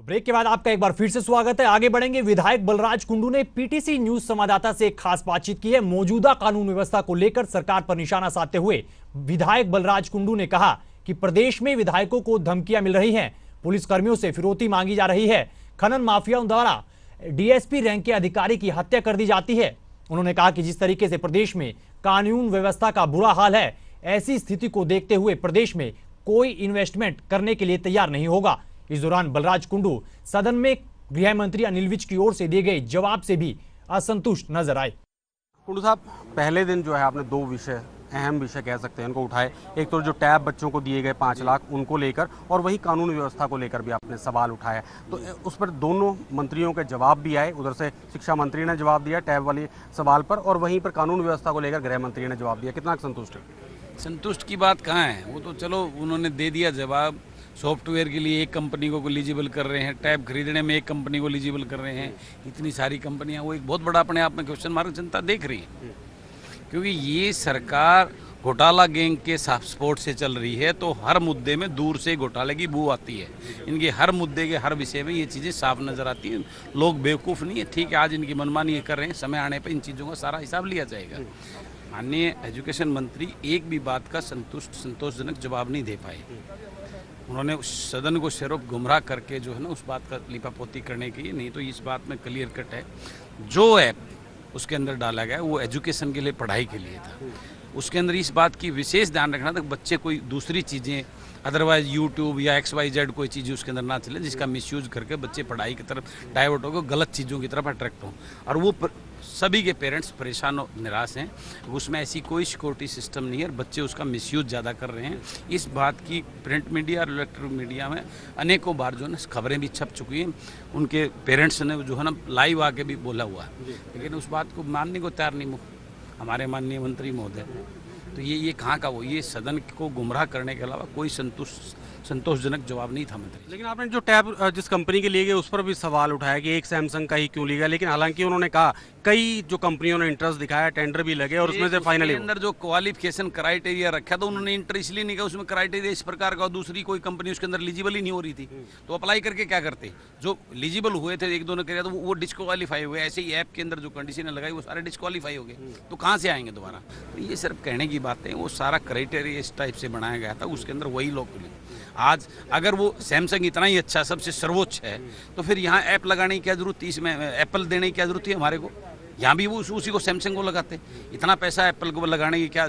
Break के बाद आपका एक बार फिर से स्वागत है। आगे बढ़ेंगे। विधायक बलराज कुंडू ने पीटीसी न्यूज संवाददाता से एक खास बातचीत की है। मौजूदा कानून व्यवस्था को लेकर सरकार पर निशाना साधते हुए विधायक बलराज कुंडू ने कहा कि प्रदेश में विधायकों को धमकियां मिल रही हैं, पुलिसकर्मियों से फिरौती मांगी जा रही है, खनन माफियाओं द्वारा डीएसपी रैंक के अधिकारी की हत्या कर दी जाती है। उन्होंने कहा कि जिस तरीके से प्रदेश में कानून व्यवस्था का बुरा हाल है, ऐसी स्थिति को देखते हुए प्रदेश में कोई इन्वेस्टमेंट करने के लिए तैयार नहीं होगा। इस दौरान बलराज कुंडू सदन में गृह मंत्री अनिल विज की ओर से दिए गए जवाब से भी असंतुष्ट नजर आए। कुंडू साहब, पहले दिन जो है आपने दो विषय, अहम विषय कह सकते हैं, उनको उठाए। एक तो जो टैब बच्चों को दिए गए 5 लाख उनको लेकर, और वही कानून व्यवस्था को लेकर भी आपने सवाल उठाया। तो उस पर दोनों मंत्रियों के जवाब भी आए। उधर से शिक्षा मंत्री ने जवाब दिया टैब वाली सवाल पर, और वहीं पर कानून व्यवस्था को लेकर गृह मंत्री ने जवाब दिया। कितना संतुष्ट है? संतुष्ट की बात कहाँ है, वो तो चलो उन्होंने दे दिया जवाब। सॉफ्टवेयर के लिए एक कंपनी को एलिजिबल कर रहे हैं, टैब खरीदने में एक कंपनी को एलिजिबल कर रहे हैं, इतनी सारी कंपनियां, वो एक बहुत बड़ा अपने आप में क्वेश्चन मार्क जनता देख रही है। क्योंकि ये सरकार घोटाला गैंग के सपोर्ट से चल रही है, तो हर मुद्दे में दूर से घोटाले की बू आती है। इनके हर मुद्दे के हर विषय में ये चीज़ें साफ नज़र आती हैं। लोग बेवकूफ़ नहीं है, ठीक है, आज इनकी मनमानी ये कर रहे हैं, समय आने पर इन चीज़ों का सारा हिसाब लिया जाएगा। माननीय एजुकेशन मंत्री एक भी बात का संतोषजनक जवाब नहीं दे पाए। उन्होंने सदन को सिर्फ गुमराह करके जो है ना उस बात का लिपापोती करने की, नहीं तो इस बात में क्लियर कट है। जो ऐप उसके अंदर डाला गया वो एजुकेशन के लिए, पढ़ाई के लिए था। उसके अंदर इस बात की विशेष ध्यान रखना था कि बच्चे कोई दूसरी चीज़ें, अदरवाइज यूट्यूब या XYZ कोई चीज़ उसके अंदर ना चले जिसका मिसयूज करके बच्चे पढ़ाई की तरफ डाइवर्ट होकर गलत चीज़ों की तरफ अट्रैक्ट हों। और वो सभी के पेरेंट्स परेशान और निराश हैं। उसमें ऐसी कोई सिक्योरिटी सिस्टम नहीं है, बच्चे उसका मिसयूज ज़्यादा कर रहे हैं। इस बात की प्रिंट मीडिया और इलेक्ट्रॉनिक मीडिया में अनेकों बार जो है ना खबरें भी छप चुकी हैं। उनके पेरेंट्स ने जो है ना लाइव आके भी बोला हुआ है, लेकिन उस बात को मानने को तैयार नहीं हमारे माननीय मंत्री महोदय। तो ये कहाँ का वो, ये सदन को गुमराह करने के अलावा कोई संतोषजनक जवाब नहीं था मंत्री। लेकिन आपने जो टैब जिस कंपनी के लिए गए उस पर भी सवाल उठाया कि एक सैमसंग का ही क्यों लिया गया, लेकिन हालांकि उन्होंने कहा कई जो कंपनियों ने इंटरेस्ट दिखाया, टेंडर भी लगे और उसमें से फाइनली अंदर जो क्वालिफिकेशन क्राइटेरिया रखा था, उन्होंने इंटर इसलिए नहीं कहा, उसमें क्राइटेरिया इस प्रकार का, दूसरी कोई कंपनी उसके अंदर एलिजिबल ही नहीं हो रही थी, तो अप्लाई करके क्या करते? जो एलिजिबल हुए थे एक दो ने किया तो वो डिस्क्वालीफाई हुए। ऐसे ही ऐप के अंदर जो कंडीशन लगाई वो सारे डिस्क्वालीफाई हो गए, तो कहाँ से आएंगे दोबारा? तो ये सिर्फ कहने की बात है, वो सारा क्राइटेरिया इस टाइप से बनाया गया था, उसके अंदर वही लोग मिले। आज अगर वो सैमसंग इतना ही अच्छा, सबसे सर्वोच्च है, तो फिर यहाँ ऐप लगाने की क्या जरूरत थी? इसमें एप्पल देने की क्या जरूरत थी हमारे को? यहाँ भी वो उसी को सैमसंग को लगाते। इतना पैसा एप्पल को लगाने की क्या